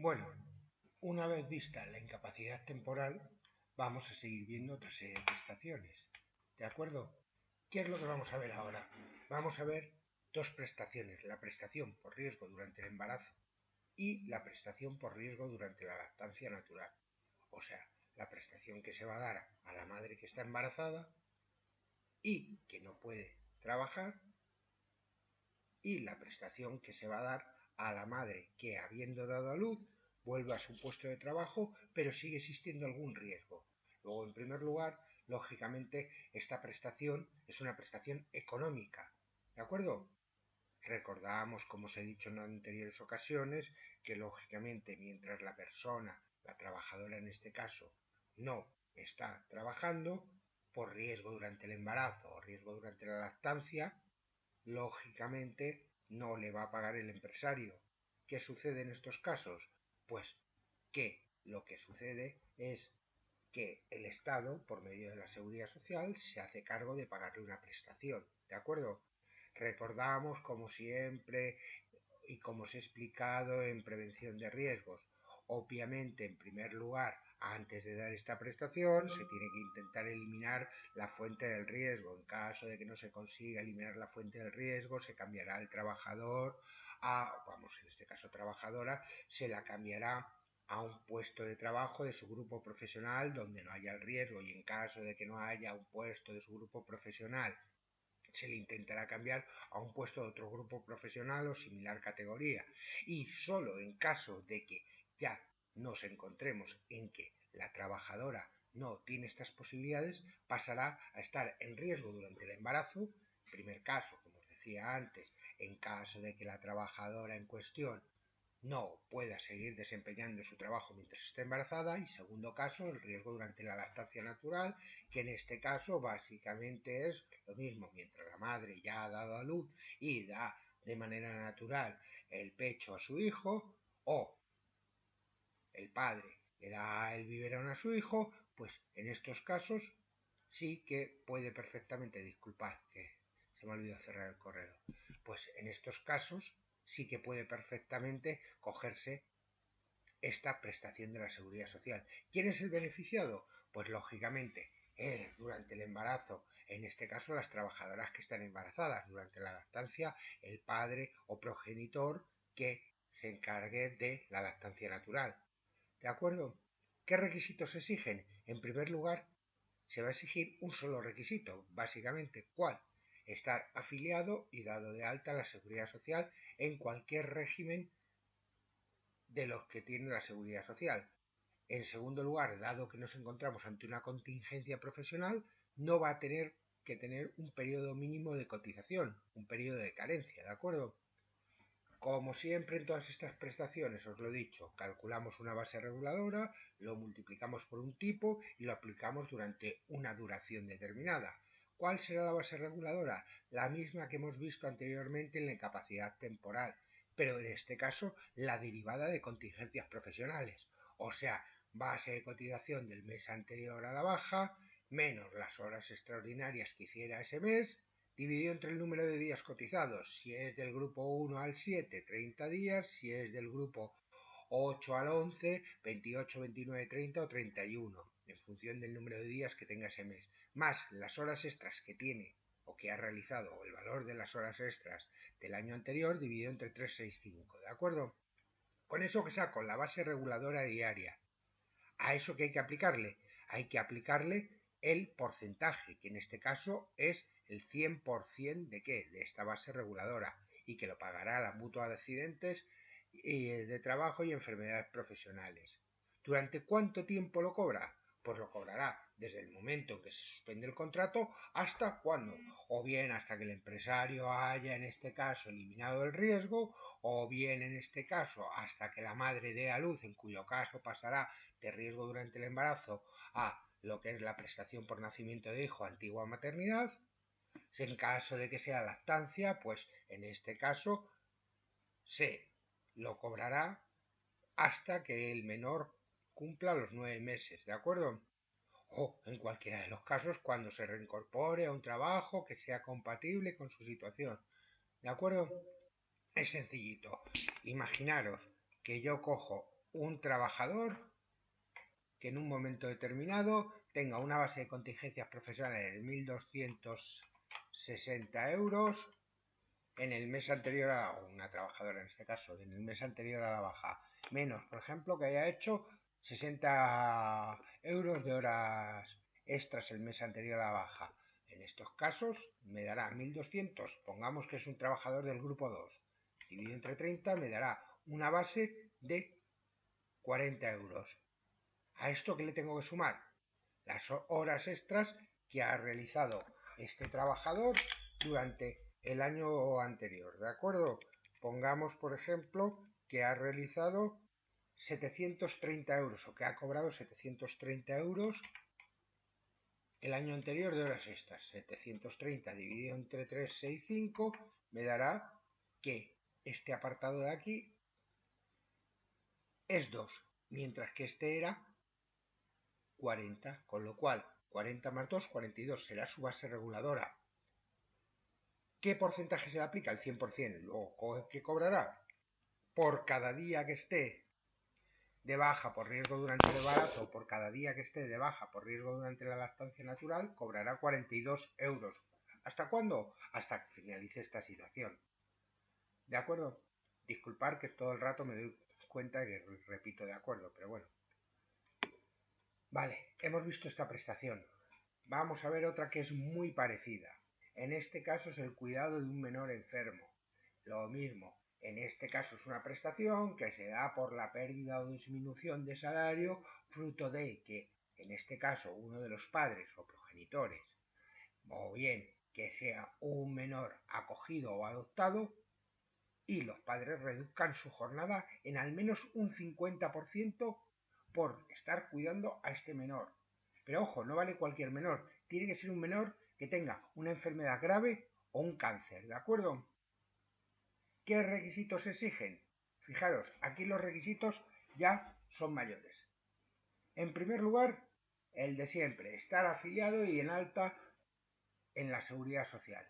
Bueno, una vez vista la incapacidad temporal, vamos a seguir viendo otra serie de prestaciones. ¿De acuerdo? ¿Qué es lo que vamos a ver ahora? Vamos a ver dos prestaciones, la prestación por riesgo durante el embarazo y la prestación por riesgo durante la lactancia natural. O sea, la prestación que se va a dar a la madre que está embarazada y que no puede trabajar, y la prestación que se va a dar a la madre que, habiendo dado a luz, vuelve a su puesto de trabajo, pero sigue existiendo algún riesgo. Luego, en primer lugar, lógicamente, esta prestación es una prestación económica, ¿de acuerdo? Recordamos, como os he dicho en anteriores ocasiones, que lógicamente mientras la persona, la trabajadora en este caso, no está trabajando, por riesgo durante el embarazo o riesgo durante la lactancia, lógicamente no le va a pagar el empresario. ¿Qué sucede en estos casos? Pues que lo que sucede es que el Estado, por medio de la Seguridad Social, se hace cargo de pagarle una prestación, ¿de acuerdo? Recordamos, como siempre, y como os he explicado en prevención de riesgos, obviamente, en primer lugar, antes de dar esta prestación, se tiene que intentar eliminar la fuente del riesgo. En caso de que no se consiga eliminar la fuente del riesgo, se cambiará al trabajador en este caso trabajadora, se la cambiará a un puesto de trabajo de su grupo profesional donde no haya el riesgo, y en caso de que no haya un puesto de su grupo profesional se le intentará cambiar a un puesto de otro grupo profesional o similar categoría. Y solo en caso de que ya nos encontremos en que la trabajadora no tiene estas posibilidades, pasará a estar en riesgo durante el embarazo. En primer caso, como os decía antes, en caso de que la trabajadora en cuestión no pueda seguir desempeñando su trabajo mientras esté embarazada, y segundo caso, el riesgo durante la lactancia natural, que en este caso básicamente es lo mismo, mientras la madre ya ha dado a luz y da de manera natural el pecho a su hijo, o el padre le da el biberón a su hijo, pues en estos casos sí que puede perfectamente, disculpad que se me ha olvidado cerrar el correo, pues en estos casos sí que puede perfectamente cogerse esta prestación de la Seguridad Social. ¿Quién es el beneficiado? Pues lógicamente, durante el embarazo, en este caso las trabajadoras que están embarazadas, durante la lactancia, el padre o progenitor que se encargue de la lactancia natural. ¿De acuerdo? ¿Qué requisitos se exigen? En primer lugar, se va a exigir un solo requisito, básicamente, ¿cuál? Estar afiliado y dado de alta a la Seguridad Social en cualquier régimen de los que tiene la Seguridad Social. En segundo lugar, dado que nos encontramos ante una contingencia profesional, no va a tener que tener un periodo mínimo de cotización, un periodo de carencia, ¿de acuerdo? Como siempre en todas estas prestaciones, os lo he dicho, calculamos una base reguladora, lo multiplicamos por un tipo y lo aplicamos durante una duración determinada. ¿Cuál será la base reguladora? La misma que hemos visto anteriormente en la incapacidad temporal, pero en este caso la derivada de contingencias profesionales, o sea, base de cotización del mes anterior a la baja, menos las horas extraordinarias que hiciera ese mes, dividido entre el número de días cotizados. Si es del grupo 1 al 7, 30 días. Si es del grupo 8 al 11, 28, 29, 30 o 31, en función del número de días que tenga ese mes. Más las horas extras que tiene o que ha realizado, o el valor de las horas extras del año anterior, dividido entre 365. ¿De acuerdo? Con eso que saco la base reguladora diaria. ¿A eso qué hay que aplicarle? Hay que aplicarle el porcentaje, que en este caso es el 100% de qué? De esta base reguladora, y que lo pagará la mutua de accidentes de trabajo y enfermedades profesionales. ¿Durante cuánto tiempo lo cobra? Pues lo cobrará desde el momento en que se suspende el contrato hasta cuándo, o bien hasta que el empresario haya en este caso eliminado el riesgo, o bien en este caso hasta que la madre dé a luz, en cuyo caso pasará de riesgo durante el embarazo a lo que es la prestación por nacimiento de hijo, antigua maternidad. En caso de que sea lactancia, pues en este caso se lo cobrará hasta que el menor cumpla los 9 meses, ¿de acuerdo? O en cualquiera de los casos cuando se reincorpore a un trabajo que sea compatible con su situación, ¿de acuerdo? Es sencillito. Imaginaros que yo cojo un trabajador que en un momento determinado tenga una base de contingencias profesionales de 1.260 euros en el mes anterior una trabajadora en este caso, en el mes anterior a la baja, menos, por ejemplo, que haya hecho 60 euros de horas extras el mes anterior a la baja. En estos casos me dará 1.200, pongamos que es un trabajador del grupo 2, dividido entre 30 me dará una base de 40 euros. ¿A esto qué le tengo que sumar? Las horas extras que ha realizado este trabajador durante el año anterior, ¿de acuerdo? Pongamos, por ejemplo, que ha realizado 730 euros o que ha cobrado 730 euros el año anterior de horas extras. 730 dividido entre 365 me dará que este apartado de aquí es 2, mientras que este era 40, con lo cual 40 más 2, 42 será su base reguladora. ¿Qué porcentaje se le aplica? El 100%. Luego, ¿qué cobrará? Por cada día que esté de baja por riesgo durante el embarazo o por cada día que esté de baja por riesgo durante la lactancia natural, cobrará 42 euros. ¿Hasta cuándo? Hasta que finalice esta situación. ¿De acuerdo? Disculpar que todo el rato me doy cuenta que repito de acuerdo, pero bueno. Vale, hemos visto esta prestación. Vamos a ver otra que es muy parecida. En este caso es el cuidado de un menor enfermo. Lo mismo, en este caso es una prestación que se da por la pérdida o disminución de salario fruto de que, en este caso, uno de los padres o progenitores, o bien que sea un menor acogido o adoptado, y los padres reduzcan su jornada en al menos un 50% por estar cuidando a este menor. Pero ojo, no vale cualquier menor, tiene que ser un menor que tenga una enfermedad grave o un cáncer, ¿de acuerdo? ¿Qué requisitos exigen? Fijaros, aquí los requisitos ya son mayores. En primer lugar, el de siempre, estar afiliado y en alta en la seguridad social.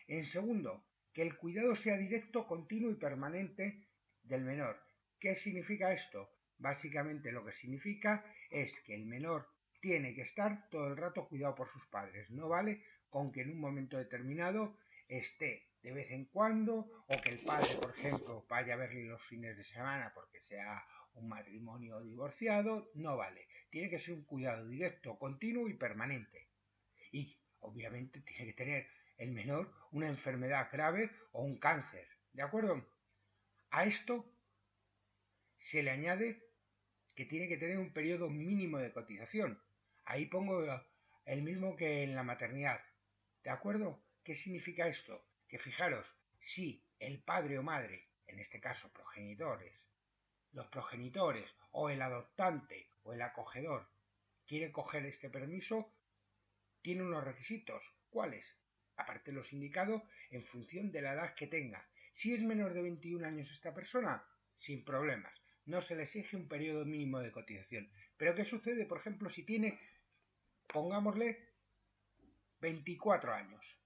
En segundo, que el cuidado sea directo, continuo y permanente del menor. ¿Qué significa esto? Básicamente lo que significa es que el menor tiene que estar todo el rato cuidado por sus padres. No vale con que en un momento determinado esté de vez en cuando o que el padre, por ejemplo, vaya a verle los fines de semana porque sea un matrimonio divorciado. No vale. Tiene que ser un cuidado directo, continuo y permanente. Y obviamente tiene que tener el menor una enfermedad grave o un cáncer, ¿de acuerdo? A esto se le añade que tiene que tener un periodo mínimo de cotización. Ahí pongo el mismo que en la maternidad, ¿de acuerdo? ¿Qué significa esto? Que fijaros, si el padre o madre, en este caso progenitores, los progenitores o el adoptante o el acogedor quiere coger este permiso, tiene unos requisitos. ¿Cuáles? Aparte de los indicados, en función de la edad que tenga. Si es menor de 21 años esta persona, sin problemas. No se le exige un periodo mínimo de cotización. Pero ¿qué sucede, por ejemplo, si tiene, pongámosle, 24 años?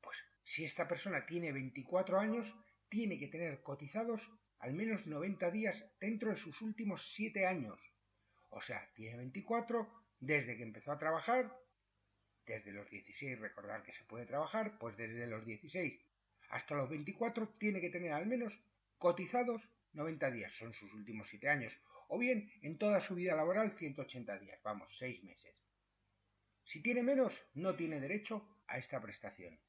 Pues si esta persona tiene 24 años, tiene que tener cotizados al menos 90 días dentro de sus últimos 7 años. O sea, tiene 24 desde que empezó a trabajar. Desde los 16, recordar que se puede trabajar, pues desde los 16 hasta los 24 tiene que tener al menos cotizados 90 días, son sus últimos 7 años, o bien en toda su vida laboral 180 días, vamos, 6 meses. Si tiene menos, no tiene derecho a esta prestación.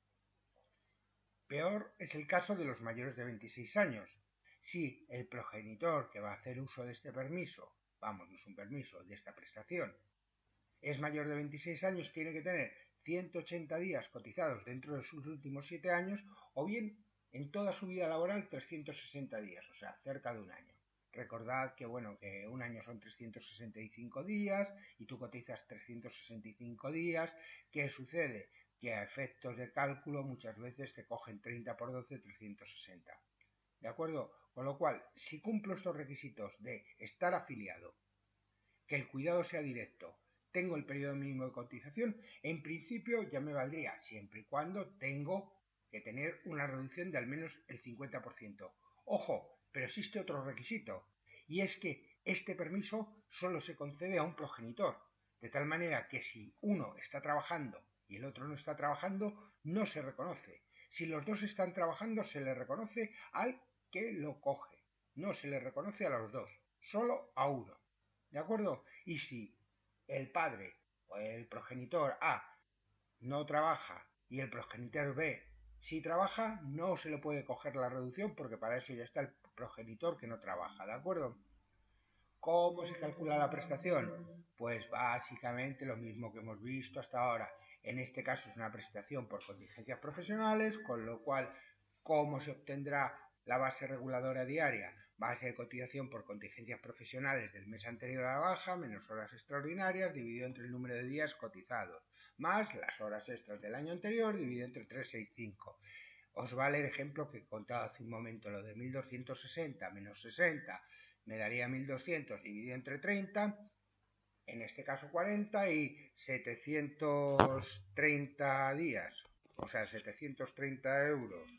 Peor es el caso de los mayores de 26 años. Si el progenitor que va a hacer uso de este permiso, vamos, no es un permiso, de esta prestación, es mayor de 26 años, tiene que tener 180 días cotizados dentro de sus últimos 7 años o bien en toda su vida laboral 360 días, o sea, cerca de un año. Recordad que, bueno, que un año son 365 días y tú cotizas 365 días. ¿Qué sucede? Que a efectos de cálculo muchas veces te cogen 30 por 12, 360. ¿De acuerdo? Con lo cual, si cumplo estos requisitos de estar afiliado, que el cuidado sea directo, tengo el periodo mínimo de cotización, en principio ya me valdría, siempre y cuando tengo que tener una reducción de al menos el 50%. Ojo, pero existe otro requisito, y es que este permiso solo se concede a un progenitor, de tal manera que si uno está trabajando y el otro no está trabajando, no se reconoce. Si los dos están trabajando, se le reconoce al que lo coge, no se le reconoce a los dos, solo a uno, ¿de acuerdo? Y si el padre o el progenitor A no trabaja y el progenitor B sí trabaja, no se le puede coger la reducción porque para eso ya está el progenitor que no trabaja, ¿de acuerdo? ¿Cómo se calcula la prestación? Pues básicamente lo mismo que hemos visto hasta ahora. En este caso es una prestación por contingencias profesionales, con lo cual, ¿cómo se obtendrá la base reguladora diaria? Base de cotización por contingencias profesionales del mes anterior a la baja, menos horas extraordinarias, dividido entre el número de días cotizados, más las horas extras del año anterior, dividido entre 365. Os vale el ejemplo que he contado hace un momento, lo de 1260 menos 60 me daría 1200 dividido entre 30, en este caso 40, y 730 días, o sea, 730 euros.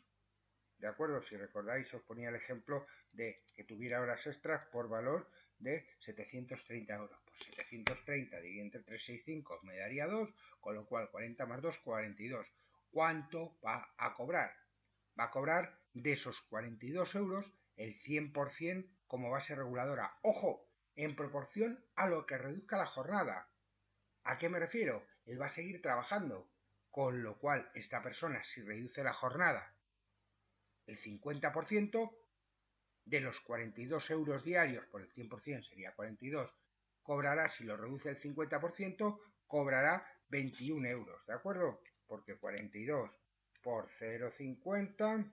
¿De acuerdo? Si recordáis, os ponía el ejemplo de que tuviera horas extras por valor de 730 euros. Pues 730 dividido entre 365 me daría 2, con lo cual 40 más 2, 42. ¿Cuánto va a cobrar? Va a cobrar de esos 42 euros el 100% como base reguladora. ¡Ojo! En proporción a lo que reduzca la jornada. ¿A qué me refiero? Él va a seguir trabajando, con lo cual esta persona, si reduce la jornada el 50% de los 42 euros diarios por el 100% sería 42, cobrará, si lo reduce el 50%, cobrará 21 euros, ¿de acuerdo? Porque 42 por 0,50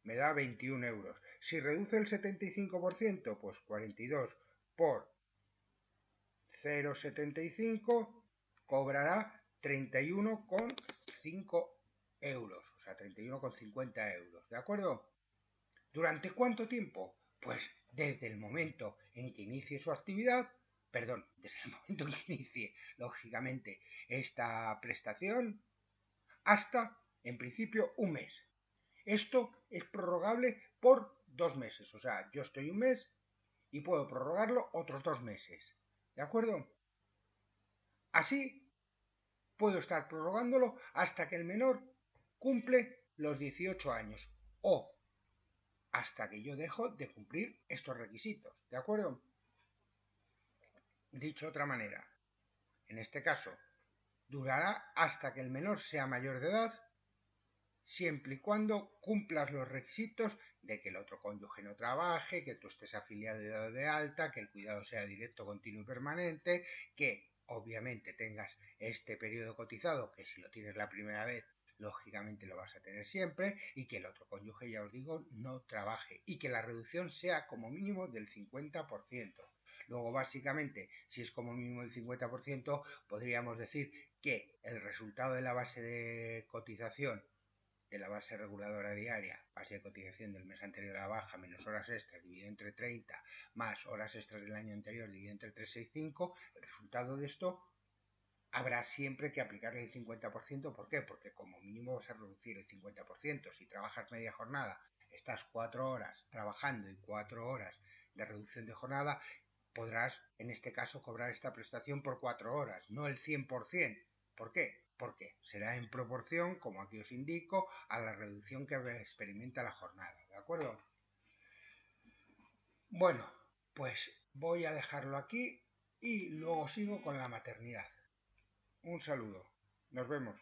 me da 21 euros. Si reduce el 75%, pues 42 por 0,75 cobrará 31,5 euros, o sea, 31,50 euros, ¿de acuerdo? ¿Durante cuánto tiempo? Pues desde el momento en que inicie su actividad, perdón, desde el momento en que inicie, lógicamente, esta prestación, hasta, en principio, un mes. Esto es prorrogable por 2 meses, o sea, yo estoy un mes y puedo prorrogarlo otros 2 meses, ¿de acuerdo? Así puedo estar prorrogándolo hasta que el menor cumple los 18 años o hasta que yo dejo de cumplir estos requisitos, ¿de acuerdo? Dicho de otra manera, en este caso, durará hasta que el menor sea mayor de edad, siempre y cuando cumplas los requisitos de que el otro cónyuge no trabaje, que tú estés afiliado y dado de alta, que el cuidado sea directo, continuo y permanente, que obviamente tengas este periodo cotizado, que si lo tienes la primera vez, lógicamente lo vas a tener siempre, y que el otro cónyuge, ya os digo, no trabaje, y que la reducción sea como mínimo del 50%. Luego, básicamente, si es como mínimo del 50%, podríamos decir que el resultado de la base de cotización de la base reguladora diaria, base de cotización del mes anterior a la baja, menos horas extras dividido entre 30, más horas extras del año anterior dividido entre 365, el resultado de esto habrá siempre que aplicarle el 50%. ¿Por qué? Porque como mínimo vas a reducir el 50%. Si trabajas media jornada, estás 4 horas trabajando y 4 horas de reducción de jornada, podrás en este caso cobrar esta prestación por 4 horas, no el 100%. ¿Por qué? Porque será en proporción, como aquí os indico, a la reducción que experimenta la jornada, ¿de acuerdo? Bueno, pues voy a dejarlo aquí y luego sigo con la maternidad. Un saludo. Nos vemos.